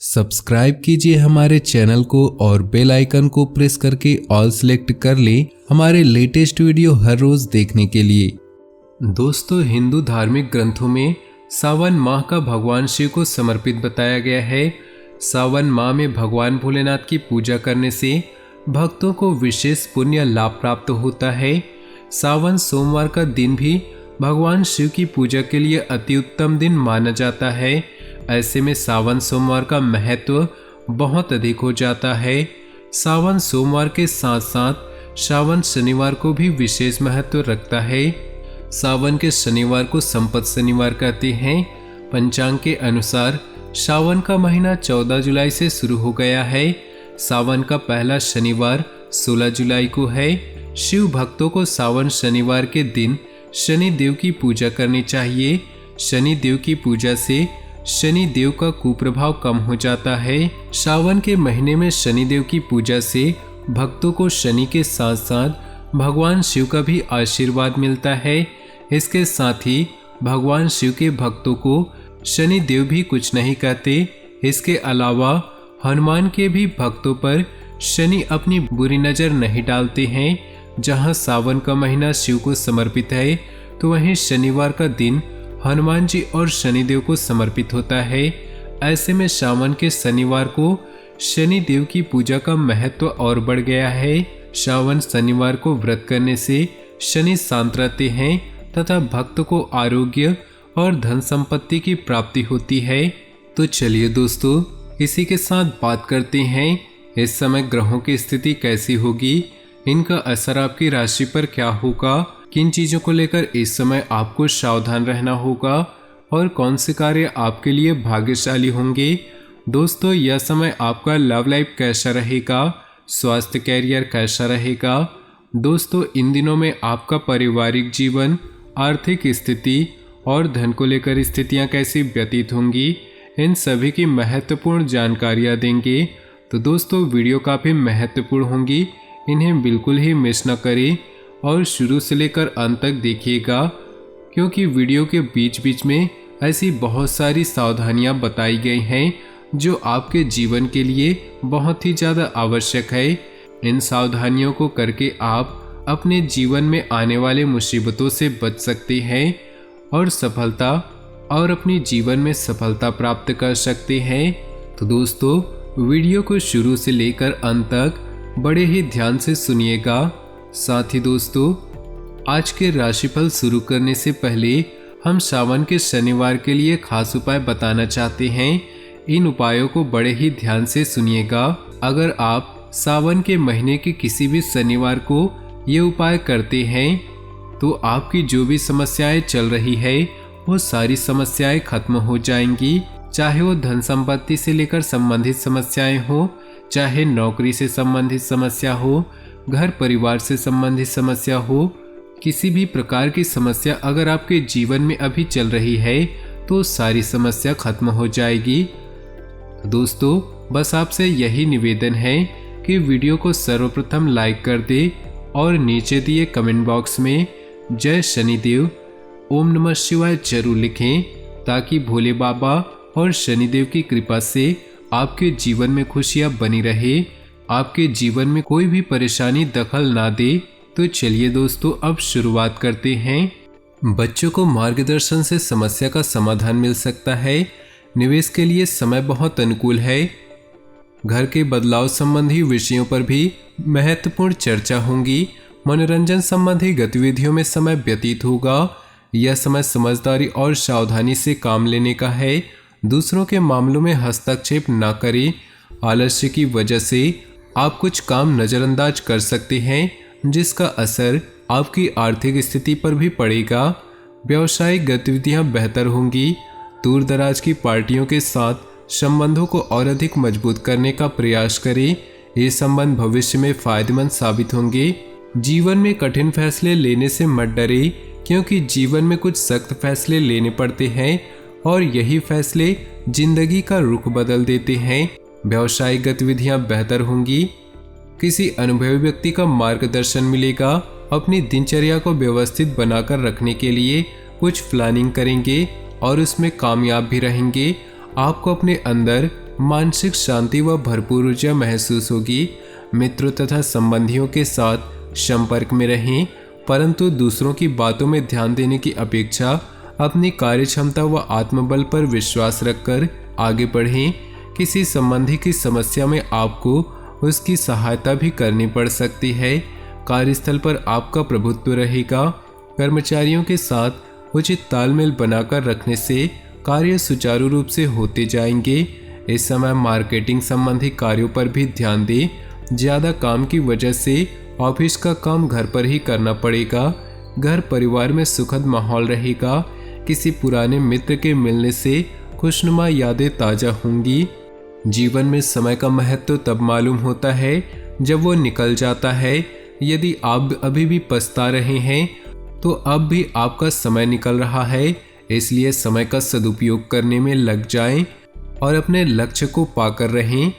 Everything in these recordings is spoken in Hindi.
सब्सक्राइब कीजिए हमारे चैनल को और बेल आइकन को प्रेस करके ऑल सेलेक्ट कर लें हमारे लेटेस्ट वीडियो हर रोज देखने के लिए। दोस्तों, हिंदू धार्मिक ग्रंथों में सावन माह का भगवान शिव को समर्पित बताया गया है। सावन माह में भगवान भोलेनाथ की पूजा करने से भक्तों को विशेष पुण्य लाभ प्राप्त होता है। सावन सोमवार का दिन भी भगवान शिव की पूजा के लिए अति उत्तम दिन माना जाता है। ऐसे में सावन सोमवार का महत्व बहुत अधिक हो जाता है। सावन सोमवार के साथ साथ श्रावण शनिवार को भी विशेष महत्व रखता है। सावन के शनिवार को संपत शनिवार कहते हैं। पंचांग के अनुसार सावन का महीना 14 जुलाई से शुरू हो गया है। सावन का पहला शनिवार 16 जुलाई को है। शिव भक्तों को सावन शनिवार के दिन शनि देव की पूजा करनी चाहिए। शनि देव की पूजा से शनि देव का कुप्रभाव कम हो जाता है। सावन के महीने में शनि देव की पूजा से भक्तों को शनि के साथ साथ भगवान शिव का भी आशीर्वाद मिलता है। इसके साथ ही भगवान शिव के भक्तों को शनि देव भी कुछ नहीं कहते। इसके अलावा हनुमान के भी भक्तों पर शनि अपनी बुरी नज़र नहीं डालते हैं। जहां सावन का महीना शिव को समर्पित है, तो वहीं शनिवार का दिन हनुमान जी और शनिदेव को समर्पित होता है। ऐसे में सावन के शनिवार को शनि देव की पूजा का महत्व और बढ़ गया है। सावन शनिवार को व्रत करने से शनि शांत रहते हैं तथा भक्त को आरोग्य और धन संपत्ति की प्राप्ति होती है। तो चलिए दोस्तों, इसी के साथ बात करते हैं इस समय ग्रहों की स्थिति कैसी होगी, इनका असर आपकी राशि पर क्या होगा, किन चीज़ों को लेकर इस समय आपको सावधान रहना होगा और कौन से कार्य आपके लिए भाग्यशाली होंगे। दोस्तों, यह समय आपका लव लाइफ कैसा रहेगा, स्वास्थ्य कैरियर कैसा रहेगा। दोस्तों, इन दिनों में आपका पारिवारिक जीवन, आर्थिक स्थिति और धन को लेकर स्थितियां कैसी व्यतीत होंगी, इन सभी की महत्वपूर्ण जानकारियां देंगे। तो दोस्तों, वीडियो काफ़ी महत्वपूर्ण होंगी, इन्हें बिल्कुल ही मिस न करें और शुरू से लेकर अंत तक देखिएगा, क्योंकि वीडियो के बीच बीच में ऐसी बहुत सारी सावधानियां बताई गई हैं जो आपके जीवन के लिए बहुत ही ज़्यादा आवश्यक है। इन सावधानियों को करके आप अपने जीवन में आने वाले मुसीबतों से बच सकते हैं और अपने जीवन में सफलता प्राप्त कर सकते हैं। तो दोस्तों, वीडियो को शुरू से लेकर अंत तक बड़े ही ध्यान से सुनिएगा। साथ ही दोस्तों, आज के राशिफल शुरू करने से पहले हम सावन के शनिवार के लिए खास उपाय बताना चाहते हैं। इन उपायों को बड़े ही ध्यान से सुनिएगा। अगर आप सावन के महीने के किसी भी शनिवार को ये उपाय करते हैं तो आपकी जो भी समस्याएं चल रही है वो सारी समस्याएं खत्म हो जाएंगी। चाहे वो धन संपत्ति से लेकर संबंधित समस्याएं हो, चाहे नौकरी से संबंधित समस्या हो, घर परिवार से संबंधित समस्या हो, किसी भी प्रकार की समस्या अगर आपके जीवन में अभी चल रही है तो सारी समस्या खत्म हो जाएगी। दोस्तों, बस आपसे यही निवेदन है कि वीडियो को सर्वप्रथम लाइक कर दे और नीचे दिए कमेंट बॉक्स में जय शनिदेव, ओम नमः शिवाय जरूर लिखें, ताकि भोले बाबा और शनिदेव की कृपा से आपके जीवन में खुशियां बनी रहे, आपके जीवन में कोई भी परेशानी दखल ना दे। तो चलिए दोस्तों, अब शुरुआत करते हैं। बच्चों को मार्गदर्शन से समस्या का समाधान मिल सकता है। निवेश के लिए समय बहुत अनुकूल है। घर के बदलाव संबंधी विषयों पर भी महत्वपूर्ण चर्चा होगी। मनोरंजन संबंधी गतिविधियों में समय व्यतीत होगा। यह समय समझदारी और सावधानी से काम लेने का है। दूसरों के मामलों में हस्तक्षेप न करें। आलस्य की वजह से आप कुछ काम नज़रअंदाज कर सकते हैं, जिसका असर आपकी आर्थिक स्थिति पर भी पड़ेगा। व्यावसायिक गतिविधियां बेहतर होंगी। दूर दराज की पार्टियों के साथ संबंधों को और अधिक मजबूत करने का प्रयास करें। ये संबंध भविष्य में फायदेमंद साबित होंगे। जीवन में कठिन फैसले लेने से मत डरे, क्योंकि जीवन में कुछ सख्त फैसले लेने पड़ते हैं और यही फैसले जिंदगी का रुख बदल देते हैं। व्यावसायिक गतिविधियां बेहतर होंगी। किसी अनुभवी व्यक्ति का मार्गदर्शन मिलेगा। अपनी दिनचर्या को व्यवस्थित बनाकर रखने के लिए कुछ प्लानिंग करेंगे और उसमें कामयाब भी रहेंगे। आपको अपने अंदर मानसिक शांति व भरपूर ऊर्जा महसूस होगी। मित्रों तथा संबंधियों के साथ संपर्क में रहें, परंतु दूसरों की बातों में ध्यान देने की अपेक्षा अपनी कार्य क्षमता व आत्मबल पर विश्वास रखकर आगे बढ़ें। किसी संबंधी की समस्या में आपको उसकी सहायता भी करनी पड़ सकती है। कार्यस्थल पर आपका प्रभुत्व रहेगा। कर्मचारियों के साथ उचित तालमेल बनाकर रखने से कार्य सुचारू रूप से होते जाएंगे। इस समय मार्केटिंग संबंधी कार्यों पर भी ध्यान दें। ज़्यादा काम की वजह से ऑफिस का काम घर पर ही करना पड़ेगा। घर परिवार में सुखद माहौल रहेगा। किसी पुराने मित्र के मिलने से खुशनुमा यादें ताज़ा होंगी। जीवन में समय का महत्व तब मालूम होता है जब वो निकल जाता है। यदि आप अभी भी पछता रहे हैं तो अब भी आपका समय निकल रहा है, इसलिए समय का सदुपयोग करने में लग जाएं और अपने लक्ष्य को पाकर रहें।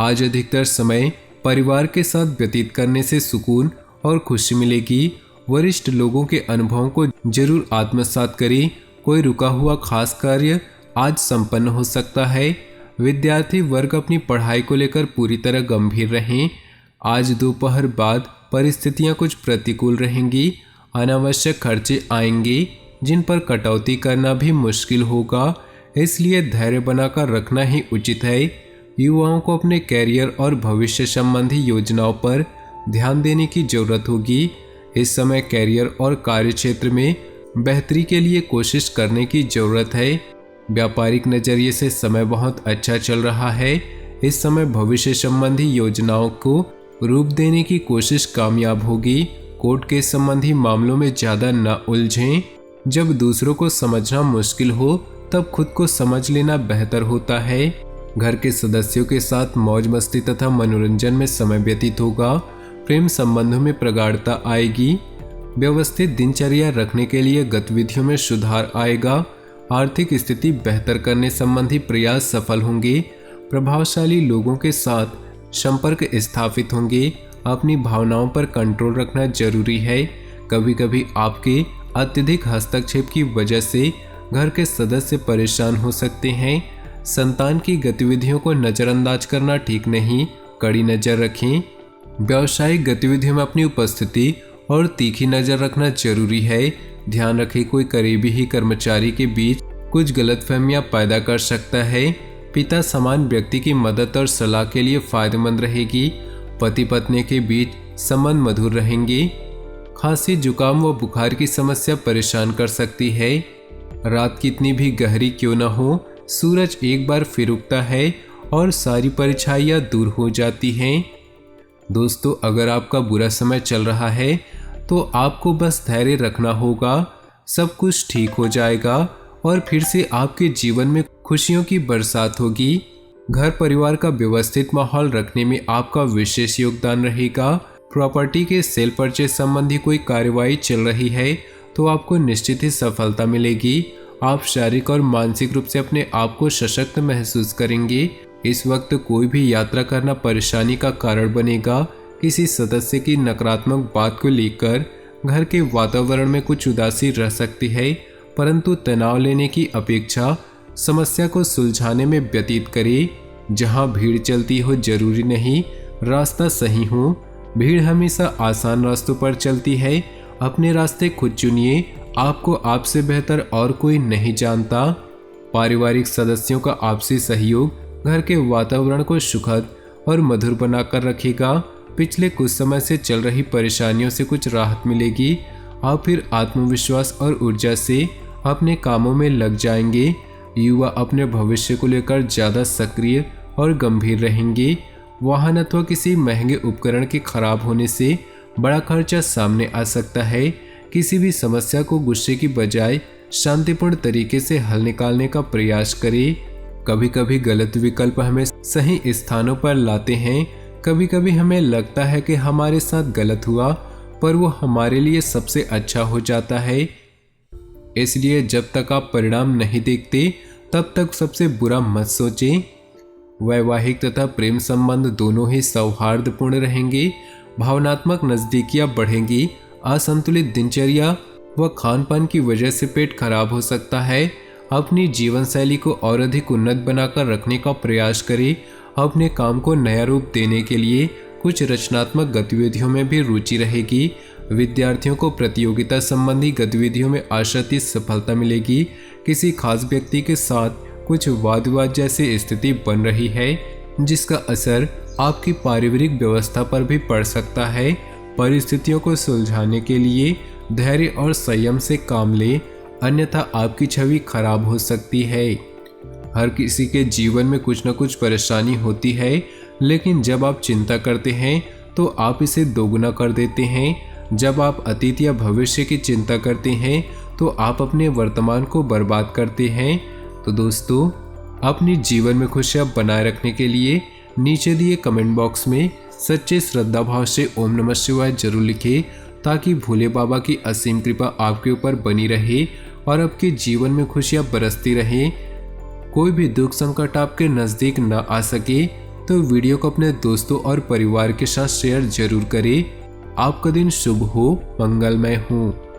आज अधिकतर समय परिवार के साथ व्यतीत करने से सुकून और खुशी मिलेगी। वरिष्ठ लोगों के अनुभवों को जरूर आत्मसात करें। कोई रुका हुआ खास कार्य आज संपन्न हो सकता है। विद्यार्थी वर्ग अपनी पढ़ाई को लेकर पूरी तरह गंभीर रहें। आज दोपहर बाद परिस्थितियां कुछ प्रतिकूल रहेंगी। अनावश्यक खर्चे आएंगे जिन पर कटौती करना भी मुश्किल होगा, इसलिए धैर्य बनाकर रखना ही उचित है। युवाओं को अपने कैरियर और भविष्य संबंधी योजनाओं पर ध्यान देने की जरूरत होगी। इस समय कैरियर और कार्य क्षेत्र में बेहतरी के लिए कोशिश करने की जरूरत है। व्यापारिक नजरिए से समय बहुत अच्छा चल रहा है। इस समय भविष्य संबंधी योजनाओं को रूप देने की कोशिश कामयाब होगी। कोर्ट के संबंधी मामलों में ज़्यादा न उलझें। जब दूसरों को समझना मुश्किल हो तब खुद को समझ लेना बेहतर होता है। घर के सदस्यों के साथ मौज मस्ती तथा मनोरंजन में समय व्यतीत होगा। प्रेम संबंधों में प्रगाढ़ता आएगी। व्यवस्थित दिनचर्या रखने के लिए गतिविधियों में सुधार आएगा। आर्थिक स्थिति बेहतर करने संबंधी प्रयास सफल होंगे। प्रभावशाली लोगों के साथ संपर्क स्थापित होंगे। अपनी भावनाओं पर कंट्रोल रखना जरूरी है। कभी कभी आपके अत्यधिक हस्तक्षेप की वजह से घर के सदस्य परेशान हो सकते हैं। संतान की गतिविधियों को नज़रअंदाज करना ठीक नहीं, कड़ी नज़र रखें। व्यावसायिक गतिविधियों में अपनी उपस्थिति और तीखी नज़र रखना जरूरी है। ध्यान रखें, कोई करीबी ही कर्मचारी के बीच कुछ गलतफहमियां पैदा कर सकता है। पिता समान व्यक्ति की मदद और सलाह के लिए फायदेमंद रहेगी। पति पत्नी के बीच संबंध मधुर रहेंगे। खांसी, जुकाम व बुखार की समस्या परेशान कर सकती है। रात कितनी भी गहरी क्यों न हो, सूरज एक बार फिर उगता है और सारी परछाइयाँ दूर हो जाती हैं। दोस्तों, अगर आपका बुरा समय चल रहा है तो आपको बस धैर्य रखना होगा। सब कुछ ठीक हो जाएगा और फिर से आपके जीवन में खुशियों की बरसात होगी। घर परिवार का व्यवस्थित माहौल रखने में आपका विशेष योगदान रहेगा। प्रॉपर्टी के सेल परचेज संबंधी कोई कार्यवाही चल रही है तो आपको निश्चित ही सफलता मिलेगी। आप शारीरिक और मानसिक रूप से अपने आप को सशक्त महसूस करेंगे। इस वक्त कोई भी यात्रा करना परेशानी का कारण बनेगा। किसी सदस्य की नकारात्मक बात को लेकर घर के वातावरण में कुछ उदासी रह सकती है, परंतु तनाव लेने की अपेक्षा समस्या को सुलझाने में व्यतीत करें। जहां भीड़ चलती हो जरूरी नहीं रास्ता सही हो। भीड़ हमेशा आसान रास्तों पर चलती है। अपने रास्ते खुद चुनिए। आपको आपसे बेहतर और कोई नहीं जानता। पारिवारिक सदस्यों का आपसी सहयोग घर के वातावरण को सुखद और मधुर बनाकर रखेगा। पिछले कुछ समय से चल रही परेशानियों से कुछ राहत मिलेगी। आप फिर आत्मविश्वास और ऊर्जा से अपने कामों में लग जाएंगे। युवा अपने भविष्य को लेकर ज़्यादा सक्रिय और गंभीर रहेंगे। वाहन अथवा किसी महंगे उपकरण के खराब होने से बड़ा खर्चा सामने आ सकता है। किसी भी समस्या को गुस्से की बजाय शांतिपूर्ण तरीके से हल निकालने का प्रयास करें। कभी कभी गलत विकल्प हमें सही स्थानों पर लाते हैं। कभी कभी हमें लगता है कि हमारे साथ गलत हुआ, पर वो हमारे लिए सबसे अच्छा हो जाता है। इसलिए जब तक आप परिणाम नहीं देखते तब तक सबसे बुरा मत सोचें। वैवाहिक तथा प्रेम संबंध दोनों ही सौहार्दपूर्ण रहेंगे। भावनात्मक नजदीकियां बढ़ेंगी। असंतुलित दिनचर्या व खान पान की वजह से पेट खराब हो सकता है। अपनी जीवन शैली को और अधिक उन्नत बनाकर रखने का प्रयास करें। अपने काम को नया रूप देने के लिए कुछ रचनात्मक गतिविधियों में भी रुचि रहेगी। विद्यार्थियों को प्रतियोगिता संबंधी गतिविधियों में आशातीत सफलता मिलेगी। किसी खास व्यक्ति के साथ कुछ वाद विवाद जैसी स्थिति बन रही है, जिसका असर आपकी पारिवारिक व्यवस्था पर भी पड़ सकता है। परिस्थितियों को सुलझाने के लिए धैर्य और संयम से काम लें, अन्यथा आपकी छवि खराब हो सकती है। हर किसी के जीवन में कुछ न कुछ परेशानी होती है, लेकिन जब आप चिंता करते हैं तो आप इसे दोगुना कर देते हैं। जब आप अतीत या भविष्य की चिंता करते हैं तो आप अपने वर्तमान को बर्बाद करते हैं। तो दोस्तों, अपने जीवन में खुशियाँ बनाए रखने के लिए नीचे दिए कमेंट बॉक्स में सच्चे श्रद्धा भाव से ओम नमः शिवाय जरूर लिखें, ताकि भोले बाबा की असीम कृपा आपके ऊपर बनी रहे और आपके जीवन में खुशियाँ बरसती रहें। कोई भी दुख संकट आपके नज़दीक न आ सके तो वीडियो को अपने दोस्तों और परिवार के साथ शेयर जरूर करें। आपका दिन शुभ हो, मंगलमय हो।